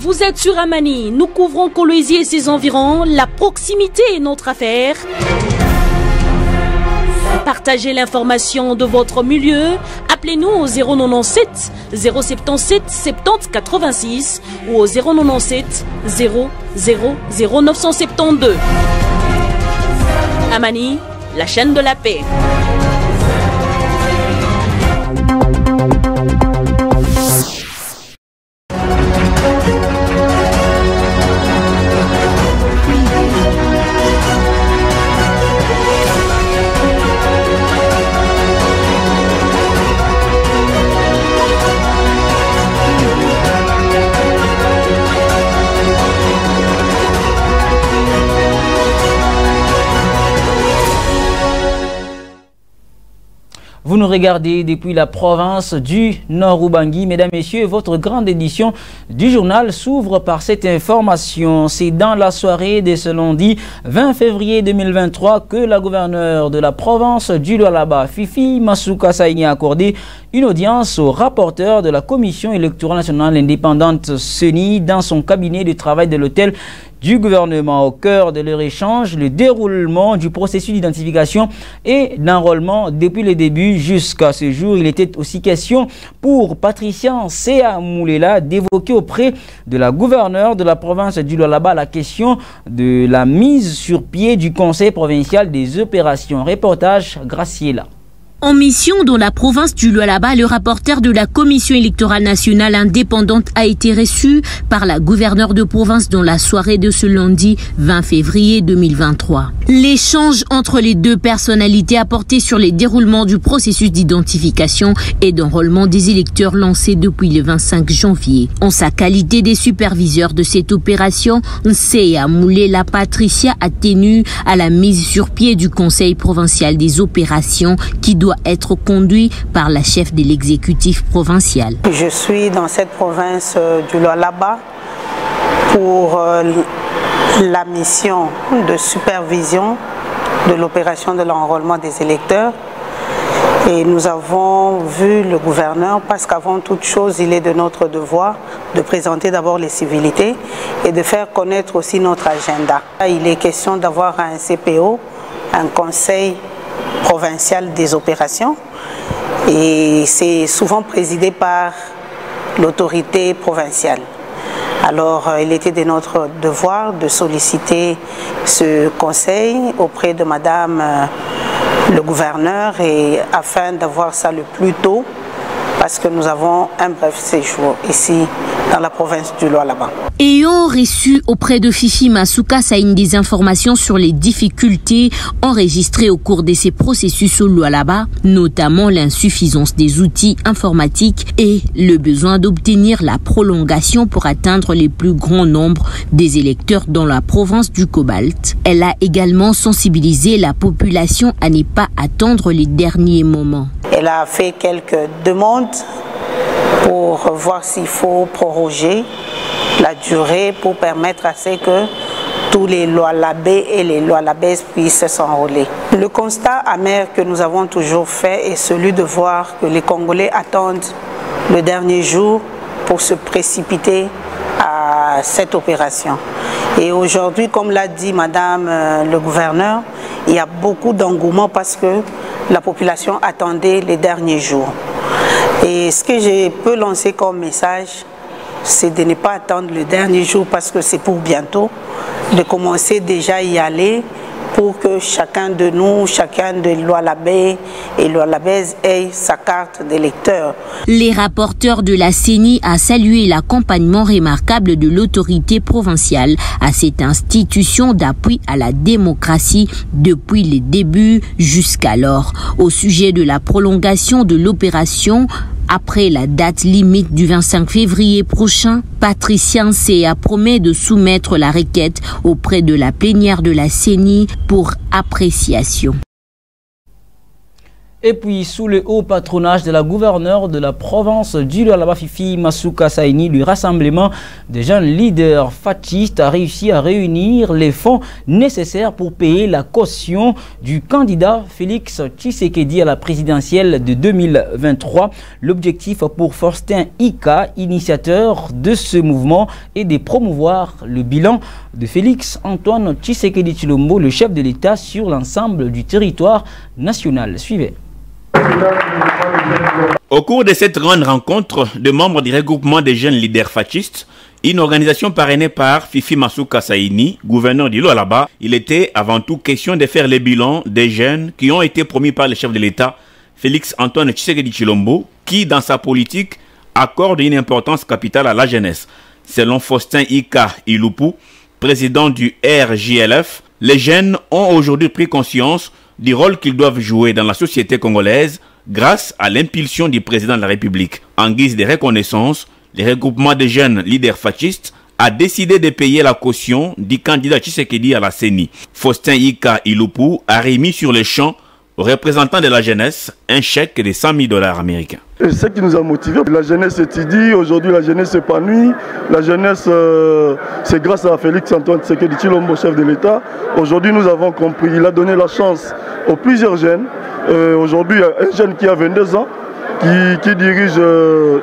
Vous êtes sur Amani, nous couvrons Kolwezi et ses environs, la proximité est notre affaire. Partagez l'information de votre milieu, appelez-nous au 097 077 70 86 ou au 097 000 972. Amani, la chaîne de la paix. Vous nous regardez depuis la province du Nord-Ubangi. Mesdames, Messieurs, votre grande édition du journal s'ouvre par cette information. C'est dans la soirée de ce lundi 20 février 2023 que la gouverneure de la province du Lualaba, Fifi Masuka Saini, a accordé une audience au rapporteur de la Commission électorale nationale indépendante CENI dans son cabinet de travail de l'hôtel du gouvernement. Au cœur de leur échange, le déroulement du processus d'identification et d'enrôlement depuis le début jusqu'à ce jour. Il était aussi question pour Patricia Sea Moulela d'évoquer auprès de la gouverneure de la province du Lualaba la question de la mise sur pied du conseil provincial des opérations. Reportage Graciela. En mission dans la province du Lualaba, le rapporteur de la Commission électorale nationale indépendante a été reçu par la gouverneure de province dans la soirée de ce lundi 20 février 2023. L'échange entre les deux personnalités a porté sur les déroulements du processus d'identification et d'enrôlement des électeurs lancé depuis le 25 janvier. En sa qualité de superviseur de cette opération, Sea Moulela Patricia a tenu à la mise sur pied du Conseil provincial des opérations qui doit être conduit par la chef de l'exécutif provincial. Je suis dans cette province du Lualaba pour la mission de supervision de l'opération de l'enrôlement des électeurs. Et nous avons vu le gouverneur parce qu'avant toute chose, il est de notre devoir de présenter d'abord les civilités et de faire connaître aussi notre agenda. Il est question d'avoir un CPO, un conseil provincial des opérations, et c'est souvent présidé par l'autorité provinciale. Alors il était de notre devoir de solliciter ce conseil auprès de madame le gouverneur, et afin d'avoir ça le plus tôt, parce que nous avons un bref séjour ici dans la province du Lualaba. Ayant reçu auprès de Fifi Masuka Saini des informations sur les difficultés enregistrées au cours de ces processus au Lualaba, notamment l'insuffisance des outils informatiques et le besoin d'obtenir la prolongation pour atteindre le plus grand nombre des électeurs dans la province du Cobalt. Elle a également sensibilisé la population à ne pas attendre les derniers moments. Elle a fait quelques demandes pour voir s'il faut proroger la durée pour permettre à ce que tous les Lualabais et les Lualabaises puissent s'enrôler. Le constat amer que nous avons toujours fait est celui de voir que les Congolais attendent le dernier jour pour se précipiter à cette opération. Et aujourd'hui, comme l'a dit madame le gouverneur, il y a beaucoup d'engouement parce que la population attendait les derniers jours. Et ce que je peux lancer comme message, c'est de ne pas attendre le dernier jour parce que c'est pour bientôt, de commencer déjà à y aller pour que chacun de nous, chacun de Lualabais et Lualabaises ait sa carte d'électeur. Les rapporteurs de la CENI a salué l'accompagnement remarquable de l'autorité provinciale à cette institution d'appui à la démocratie depuis les débuts jusqu'alors. Au sujet de la prolongation de l'opération, après la date limite du 25 février prochain, Patricia Sea promet de soumettre la requête auprès de la plénière de la CENI pour appréciation. Et puis, sous le haut patronage de la gouverneure de la province du Lualaba, Fifi Masuka Saini, le rassemblement des jeunes leaders fascistes a réussi à réunir les fonds nécessaires pour payer la caution du candidat Félix Tshisekedi à la présidentielle de 2023. L'objectif pour Faustin Ika, initiateur de ce mouvement, est de promouvoir le bilan de Félix Antoine Tshisekedi Tshilombo, le chef de l'État, sur l'ensemble du territoire national. Suivez. Au cours de cette grande rencontre de membres du regroupement des jeunes leaders fascistes, une organisation parrainée par Fifi Masuka Saini, gouverneur du Lualaba, il était avant tout question de faire le bilan des jeunes qui ont été promis par le chef de l'État, Félix Antoine Tshisekedi Tshilombo, qui dans sa politique accorde une importance capitale à la jeunesse. Selon Faustin Ika Ilupu, président du RJLF, les jeunes ont aujourd'hui pris conscience du rôle qu'ils doivent jouer dans la société congolaise grâce à l'impulsion du président de la République. En guise de reconnaissance, le regroupement des jeunes leaders fascistes a décidé de payer la caution du candidat Tshisekedi à la CENI. Faustin Ika Ilupu a remis sur le champ aux représentants de la jeunesse un chèque de 100 000 $ américains. Et ce qui nous a motivés, la jeunesse étudie, aujourd'hui la jeunesse s'épanouit, la jeunesse, c'est grâce à Félix Antoine Tshisekedi Tshilombo, chef de l'État. Aujourd'hui nous avons compris, il a donné la chance aux plusieurs jeunes. Aujourd'hui un jeune qui a 22 ans, qui dirige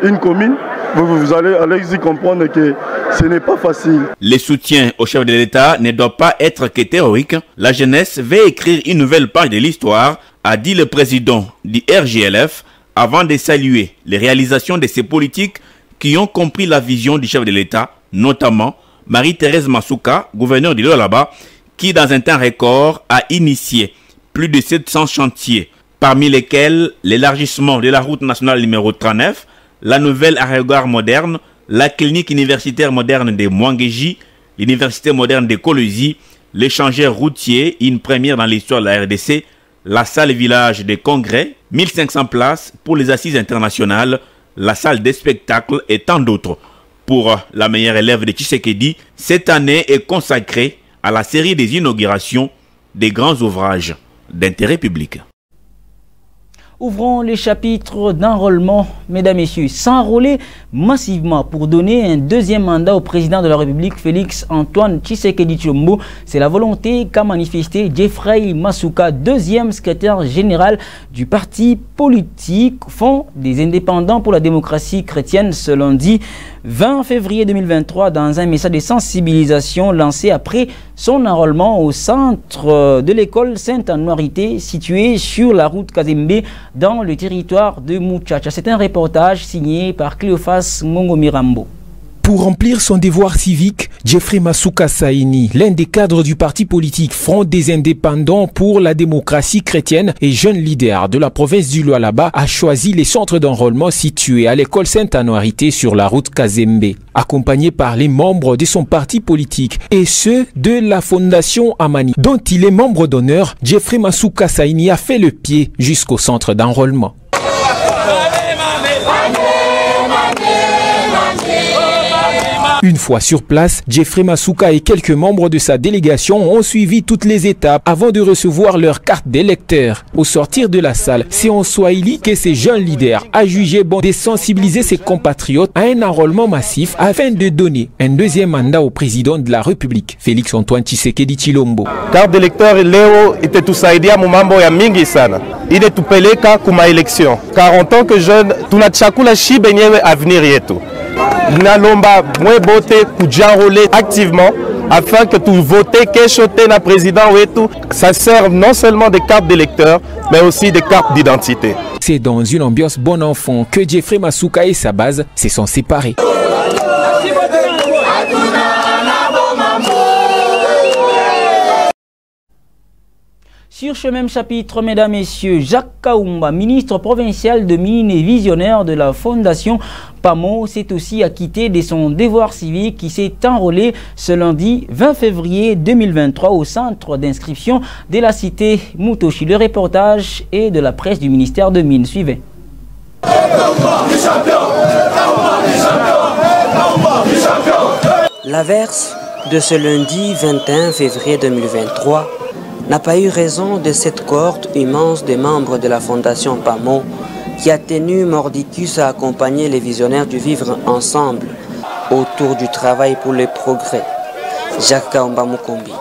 une commune, vous allez y comprendre que ce n'est pas facile. Le soutien au chef de l'État ne doit pas être que théorique. La jeunesse veut écrire une nouvelle page de l'histoire, a dit le président du RJLF, avant de saluer les réalisations de ces politiques qui ont compris la vision du chef de l'État, notamment Marie-Thérèse Masuka, gouverneure du Lualaba, qui dans un temps record a initié plus de 700 chantiers, parmi lesquels l'élargissement de la route nationale numéro 39, la nouvelle aérogare moderne, la clinique universitaire moderne de Mwangeji, l'université moderne de Kolwezi, l'échangeur routier, une première dans l'histoire de la RDC, la salle village des congrès, 1500 places pour les assises internationales, la salle des spectacles et tant d'autres. Pour la meilleure élève de Tshisekedi, cette année est consacrée à la série des inaugurations des grands ouvrages d'intérêt public. Ouvrons les chapitres d'enrôlement, mesdames et messieurs. S'enrôler massivement pour donner un deuxième mandat au président de la République, Félix Antoine Tshisekedi Tshilombo, c'est la volonté qu'a manifesté Jeffrey Masuka, deuxième secrétaire général du parti politique Fonds des indépendants pour la démocratie chrétienne, ce lundi 20 février 2023, dans un message de sensibilisation lancé après son enrôlement au centre de l'école Sainte-Anuarité située sur la route Kazembe dans le territoire de Muchacha. C'est un reportage signé par Cléophas Mongomirambo. Pour remplir son devoir civique, Jeffrey Masuka Saini, l'un des cadres du parti politique Front des indépendants pour la démocratie chrétienne et jeune leader de la province du Lualaba, a choisi les centres d'enrôlement situés à l'école Sainte-Anuarité sur la route Kazembe. Accompagné par les membres de son parti politique et ceux de la fondation Amani, dont il est membre d'honneur, Jeffrey Masuka Saini a fait le pied jusqu'au centre d'enrôlement. Une fois sur place, Jeffrey Masuka et quelques membres de sa délégation ont suivi toutes les étapes avant de recevoir leur carte d'électeur. Au sortir de la salle, c'est en Swahili que ces jeunes leaders a jugé bon de sensibiliser ses compatriotes à un enrôlement massif afin de donner un deuxième mandat au président de la République, Félix Antoine Tshisekedi Tshilombo. Carte d'électeur leo itatusaidia mambo ya mingi sana. Inatupeleka kuma election. Car en tant que jeune, tunachakula shibe yenyewe avenir yetu. Nalomba mwebote kujanrole activement afin que tu votes kesho tena président wetu. Ça sert non seulement des cartes d'électeurs, mais aussi des cartes d'identité. C'est dans une ambiance bon enfant que Jeffrey Masuka et sa base se sont séparés. Sur ce même chapitre, mesdames, messieurs, Jacques Kaoumba, ministre provincial de Mines et visionnaire de la Fondation PAMO, s'est aussi acquitté de son devoir civique qui s'est enrôlé ce lundi 20 février 2023 au centre d'inscription de la cité Mutoshi. Le reportage est de la presse du ministère de Mines. Suivez. L'averse de ce lundi 21 février 2023 n'a pas eu raison de cette cohorte immense des membres de la Fondation PAMO qui a tenu mordicus à accompagner les visionnaires du vivre ensemble autour du travail pour le progrès. Jacques Kaomba Mukombi.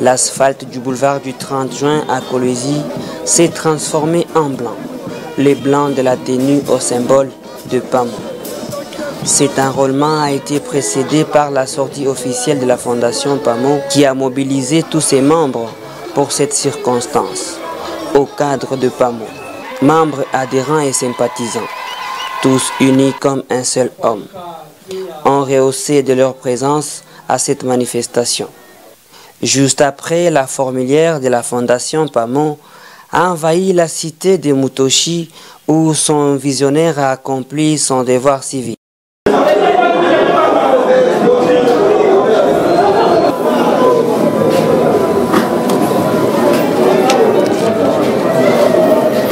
L'asphalte du boulevard du 30 juin à Kolwezi s'est transformé en blanc. Le blanc de la tenue au symbole de PAMO. Cet enrôlement a été précédé par la sortie officielle de la Fondation PAMO qui a mobilisé tous ses membres pour cette circonstance. Au cadre de PAMO, membres adhérents et sympathisants, tous unis comme un seul homme, ont rehaussé de leur présence à cette manifestation. Juste après, la fourmilière de la Fondation PAMO a envahi la cité de Mutoshi où son visionnaire a accompli son devoir civique.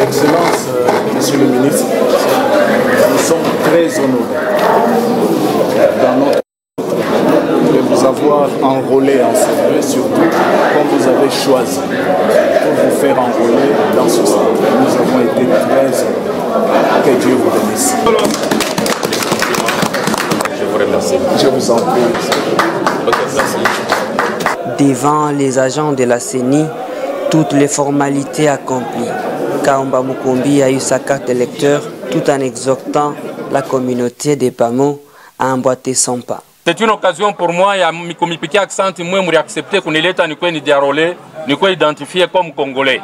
Excellence, Monsieur le ministre, nous sommes très honorés dans notre de vous avoir enrôlé en CE, surtout comme vous avez choisi pour vous faire enrôler dans ce centre. Nous avons été très heureux. Que Dieu vous bénisse. Je vous remercie. Je vous en prie. Devant les agents de la CENI, toutes les formalités accomplies. Kaomba Mukombi a eu sa carte d'électeur tout en exhortant la communauté des PAMO à emboîter son pas. C'est une occasion pour moi ya mikomipiki accent moi muri accepter kunileta nikwe ni diarole nikwe identifier comme congolais.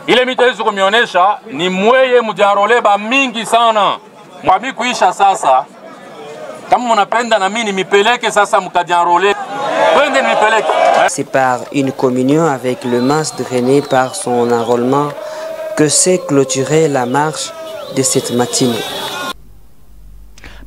Ile mitezo kumionyesha ni mweye mudiarole ba mingi sana. Mwami kuisha sasa. Kama mnapenda na mimi nimipeleke sasa mkadiarole. Twende nimipeleke. C'est par une communion avec le mas drainé par son enrôlement que s'est clôturée la marche de cette matinée.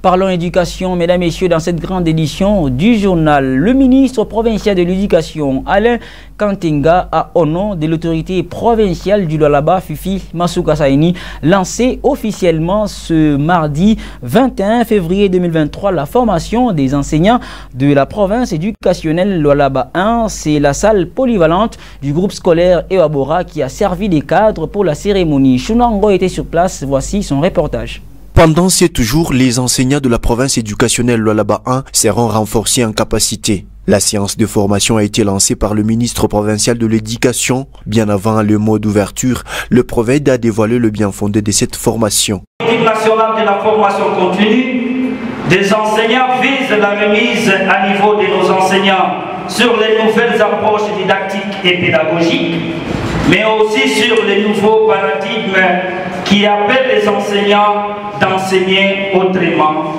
Parlons éducation, mesdames et messieurs, dans cette grande édition du journal. Le ministre provincial de l'éducation, Alain Kantenga, a au nom de l'autorité provinciale du Lualaba, Fifi Masuka Saini, lancé officiellement ce mardi 21 février 2023 la formation des enseignants de la province éducationnelle Lualaba 1. C'est la salle polyvalente du groupe scolaire Ewabora qui a servi des cadres pour la cérémonie. Shunango était sur place, voici son reportage. Pendant 7 jours, les enseignants de la province éducationnelle Lualaba 1 seront renforcés en capacité. La séance de formation a été lancée par le ministre provincial de l'éducation. Bien avant le mot d'ouverture, le Proved a dévoilé le bien fondé de cette formation. L'équipe nationale de la formation continue des enseignants vise la remise à niveau de nos enseignants sur les nouvelles approches didactiques et pédagogiques, mais aussi sur les nouveaux paradigmes qui appellent les enseignants d'enseigner autrement,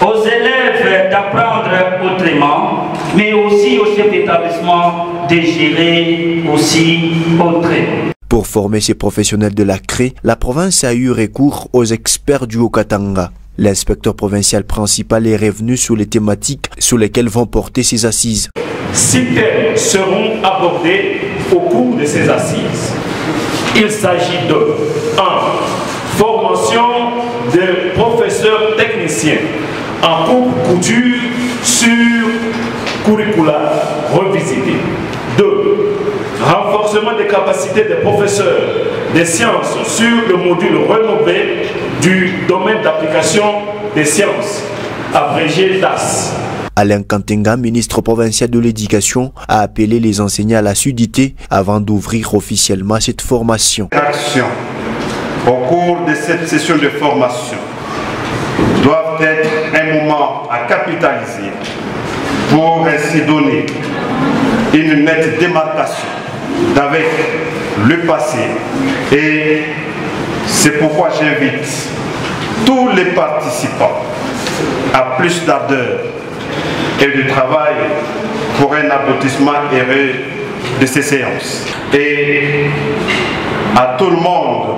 aux élèves d'apprendre autrement, mais aussi aux chefs d'établissement de gérer aussi autrement. Pour former ces professionnels de la CRE, la province a eu recours aux experts du Haut-Katanga. L'inspecteur provincial principal est revenu sur les thématiques sur lesquelles vont porter ces assises. 6 thèmes seront abordés au cours de ces assises. Il s'agit de 1. Formation de professeurs techniciens en couture sur curricula revisité. 2. Renforcement des capacités des professeurs des sciences sur le module rénové du domaine d'application des sciences, abrégé DAS. Alain Kantenga, ministre provincial de l'éducation, a appelé les enseignants à la sudité avant d'ouvrir officiellement cette formation. L'action au cours de cette session de formation doivent être un moment à capitaliser pour ainsi donner une nette démarcation avec le passé. Et c'est pourquoi j'invite tous les participants à plus d'ardeur et de travail pour un aboutissement heureux de ces séances. Et à tout le monde,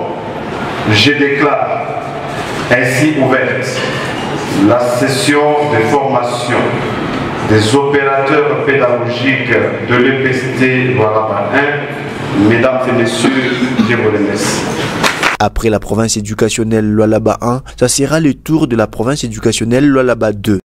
je déclare ainsi ouverte la session de formation des opérateurs pédagogiques de l'EPST Lualaba 1. Mesdames et messieurs, je vous remercie. Après la province éducationnelle Lualaba 1, ça sera le tour de la province éducationnelle Lualaba 2.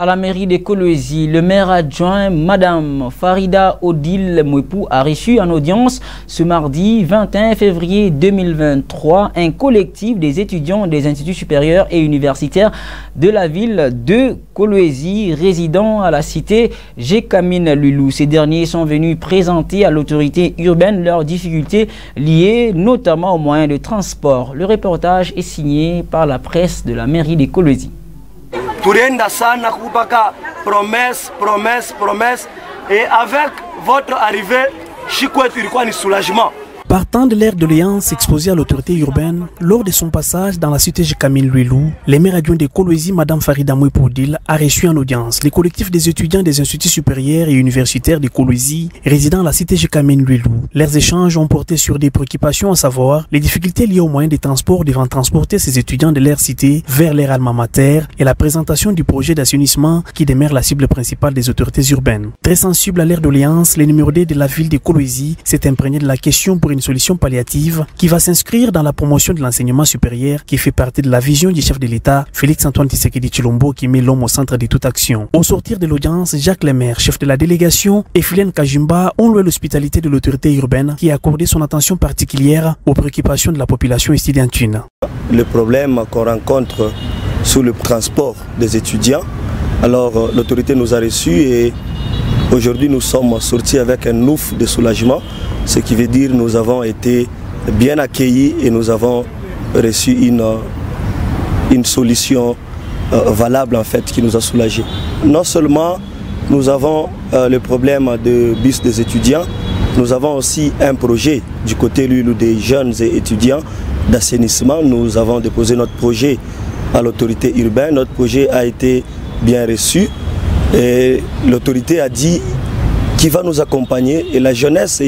À la mairie de Kolwezi, le maire adjoint, Madame Farida Odile Mouepou, a reçu en audience ce mardi 21 février 2023 un collectif des étudiants des instituts supérieurs et universitaires de la ville de Kolwezi, résidant à la cité Jekamine Lulu. Ces derniers sont venus présenter à l'autorité urbaine leurs difficultés liées notamment aux moyens de transport. Le reportage est signé par la presse de la mairie de Kolwezi. Tulienda sana kupaka promesse et avec votre arrivée Chikwetu ilikuwa ni soulagement. Partant de l'aire de doléances exposée à l'autorité urbaine, lors de son passage dans la cité Jekamine Lulu, les maires adjoints de Kolwezi, Madame Farida Mouepou Odile, a reçu en audience les collectifs des étudiants des instituts supérieurs et universitaires de Kolwezi, résidant à la cité Jekamine Lulu. Leurs échanges ont porté sur des préoccupations, à savoir les difficultés liées aux moyens de transport devant transporter ces étudiants de leur cité vers leur alma mater et la présentation du projet d'assainissement qui demeure la cible principale des autorités urbaines. Très sensible à l'aire de doléances, le numéro 2 de la ville de Kolwezi s'est imprégné de la question pour une solution palliative qui va s'inscrire dans la promotion de l'enseignement supérieur qui fait partie de la vision du chef de l'État, Félix-Antoine Tshisekedi Tshilombo, qui met l'homme au centre de toute action. Au sortir de l'audience, Jacques Lemaire, chef de la délégation, et Philène Kajumba ont loué l'hospitalité de l'autorité urbaine qui a accordé son attention particulière aux préoccupations de la population estudiantine. Le problème qu'on rencontre sur le transport des étudiants, alors l'autorité nous a reçus et aujourd'hui nous sommes sortis avec un ouf de soulagement. Ce qui veut dire que nous avons été bien accueillis et nous avons reçu une solution valable en fait qui nous a soulagés. Non seulement nous avons le problème de bus des étudiants, nous avons aussi un projet du côté des jeunes et étudiants d'assainissement. Nous avons déposé notre projet à l'autorité urbaine, notre projet a été bien reçu et l'autorité a dit qu'il va nous accompagner et la jeunesse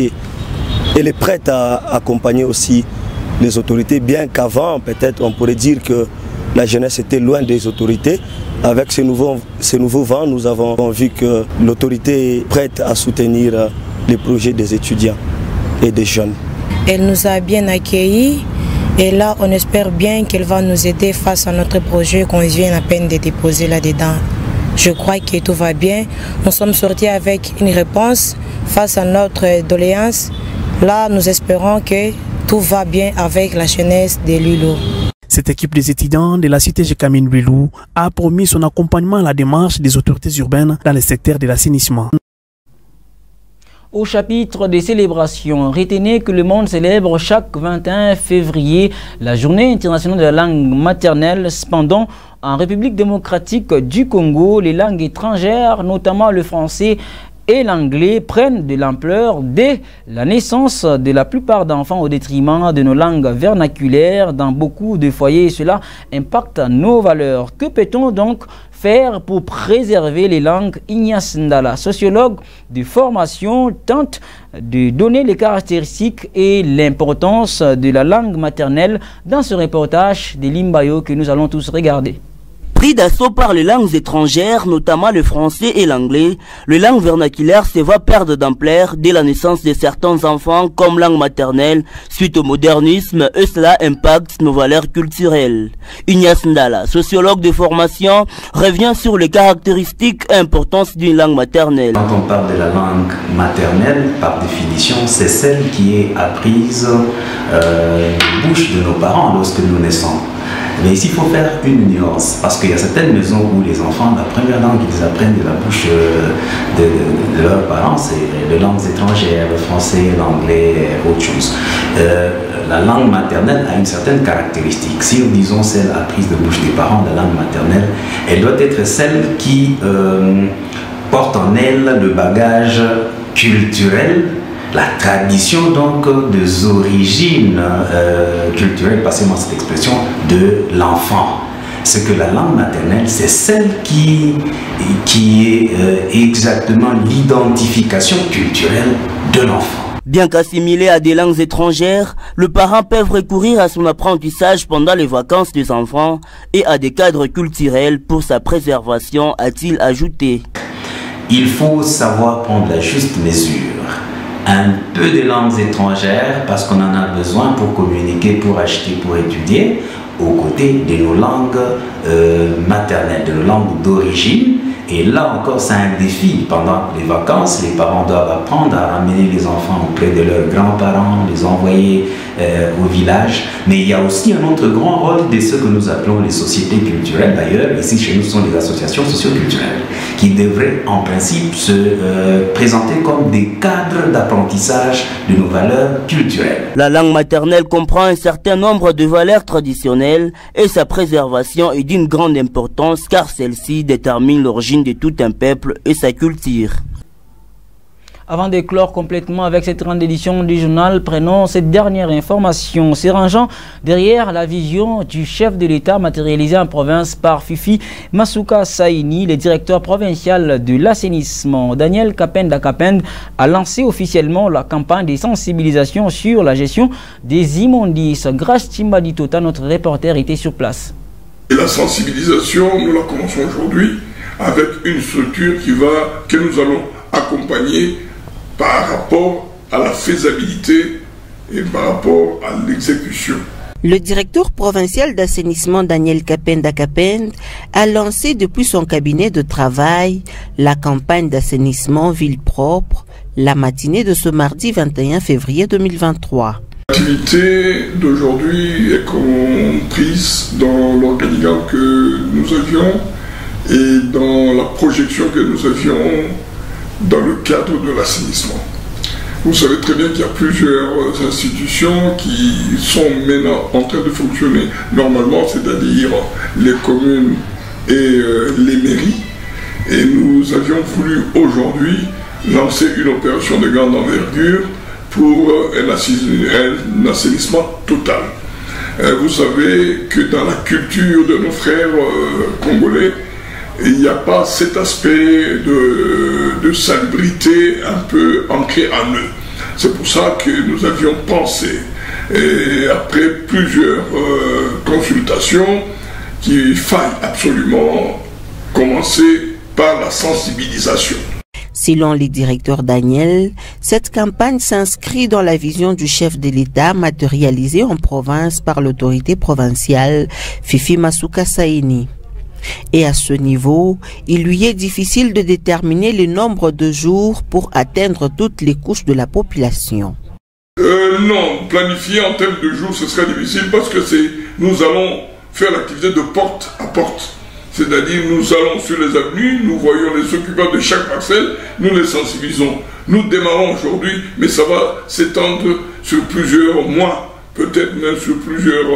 elle est prête à accompagner aussi les autorités, bien qu'avant, peut-être, on pourrait dire que la jeunesse était loin des autorités. Avec ces nouveaux vents, nous avons vu que l'autorité est prête à soutenir les projets des étudiants et des jeunes. Elle nous a bien accueillis et là, on espère bien qu'elle va nous aider face à notre projet qu'on vient à peine de déposer là-dedans. Je crois que tout va bien. Nous sommes sortis avec une réponse face à notre doléance. Là, nous espérons que tout va bien avec la jeunesse de Lulu. Cette équipe des étudiants de la cité Jekamine Lulu a promis son accompagnement à la démarche des autorités urbaines dans le secteur de l'assainissement. Au chapitre des célébrations, retenez que le monde célèbre chaque 21 février la journée internationale de la langue maternelle. Cependant, en République démocratique du Congo, les langues étrangères, notamment le français et l'anglais, prennent de l'ampleur dès la naissance de la plupart d'enfants au détriment de nos langues vernaculaires dans beaucoup de foyers. Cela impacte nos valeurs. Que peut-on donc faire pour préserver les langues? Ignace Ndala, sociologue de formation, tente de donner les caractéristiques et l'importance de la langue maternelle dans ce reportage de Limbayo que nous allons tous regarder. Pris d'assaut par les langues étrangères, notamment le français et l'anglais, les langues vernaculaires se voient perdre d'ampleur dès la naissance de certains enfants comme langue maternelle suite au modernisme et cela impacte nos valeurs culturelles. Ignace Ndala, sociologue de formation, revient sur les caractéristiques et l'importance d'une langue maternelle. Quand on parle de la langue maternelle, par définition, c'est celle qui est apprise de bouche de nos parents lorsque nous naissons. Mais ici, il faut faire une nuance, parce qu'il y a certaines maisons où les enfants, la première langue qu'ils apprennent de la bouche de leurs parents, c'est les langues étrangères, le français, l'anglais, autre chose. La langue maternelle a une certaine caractéristique. Si nous disons celle apprise de bouche des parents, la langue maternelle, elle doit être celle qui porte en elle le bagage culturel, la tradition donc des origines culturelles, passez-moi cette expression, de l'enfant. Ce que la langue maternelle, c'est celle qui est exactement l'identification culturelle de l'enfant. Bien qu'assimilé à des langues étrangères, les parents peuvent recourir à son apprentissage pendant les vacances des enfants et à des cadres culturels pour sa préservation, a-t-il ajouté. Il faut savoir prendre la juste mesure. Un peu de langues étrangères parce qu'on en a besoin pour communiquer, pour acheter, pour étudier, aux côtés de nos langues maternelles, de nos langues d'origine, Et là encore, c'est un défi. Pendant les vacances, les parents doivent apprendre à ramener les enfants auprès de leurs grands-parents, les envoyer au village. Mais il y a aussi un autre grand rôle de ce que nous appelons les sociétés culturelles. D'ailleurs, ici chez nous, ce sont les associations socioculturelles qui devraient en principe se présenter comme des cadres d'apprentissage de nos valeurs culturelles. La langue maternelle comprend un certain nombre de valeurs traditionnelles et sa préservation est d'une grande importance car celle-ci détermine l'origine de tout un peuple et sa culture. Avant d'éclore complètement avec cette grande édition du journal, prenons cette dernière information. Se rangeant derrière la vision du chef de l'État matérialisée en province par Fifi Masuka Saini, le directeur provincial de l'assainissement, Daniel Kapenda Kapend, a lancé officiellement la campagne de sensibilisation sur la gestion des immondices. Grâce Timbadi Tota, notre reporter, était sur place. Et la sensibilisation, nous la commençons aujourd'hui avec une structure que nous allons accompagner par rapport à la faisabilité et par rapport à l'exécution. Le directeur provincial d'assainissement Daniel Kapenda Kapend a lancé depuis son cabinet de travail la campagne d'assainissement ville propre la matinée de ce mardi 21 février 2023. L'activité d'aujourd'hui est comprise dans l'organigramme que nous avions et dans la projection que nous avions dans le cadre de l'assainissement. Vous savez très bien qu'il y a plusieurs institutions qui sont maintenant en train de fonctionner normalement, c'est-à-dire les communes et les mairies. Et nous avions voulu aujourd'hui lancer une opération de grande envergure pour un assainissement total. Vous savez que dans la culture de nos frères congolais, il n'y a pas cet aspect de salubrité un peu ancré en eux. C'est pour ça que nous avions pensé, et après plusieurs consultations, qu'il faille absolument commencer par la sensibilisation. Selon le directeur Daniel, cette campagne s'inscrit dans la vision du chef de l'État matérialisée en province par l'autorité provinciale Fifi Masuka Saini. Et à ce niveau, il lui est difficile de déterminer le nombre de jours pour atteindre toutes les couches de la population. Non, planifier en termes de jours, ce serait difficile parce que nous allons faire l'activité de porte à porte. C'est-à-dire, nous allons sur les avenues, nous voyons les occupants de chaque parcelle, nous les sensibilisons. Nous démarrons aujourd'hui, mais ça va s'étendre sur plusieurs mois, peut-être même sur plusieurs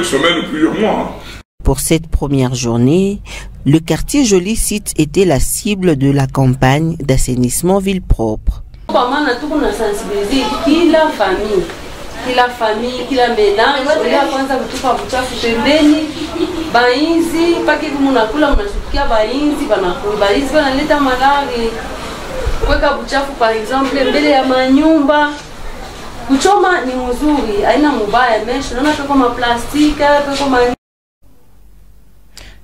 semaines ou plusieurs mois. Pour cette première journée, le quartier Joli Site était la cible de la campagne d'assainissement ville propre. Kila famille, kila ménage, olia kwanza kutupa buchafu pembeni, bainzi, paki munakula mnashukia bainzi, bainzi banaleta malari. Kuweka buchafu par exemple mbele ya manyumba. Kuchoma ni mzuri, haina mubaya, mesh, naona peko ma plastique, peko ma...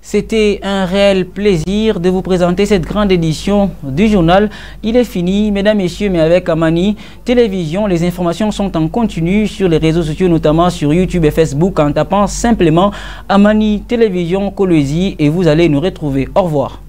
C'était un réel plaisir de vous présenter cette grande édition du journal. Il est fini, mesdames, messieurs, mais avec Amani Télévision, les informations sont en continu sur les réseaux sociaux, notamment sur YouTube et Facebook, en tapant simplement Amani Télévision Kolwezi et vous allez nous retrouver. Au revoir.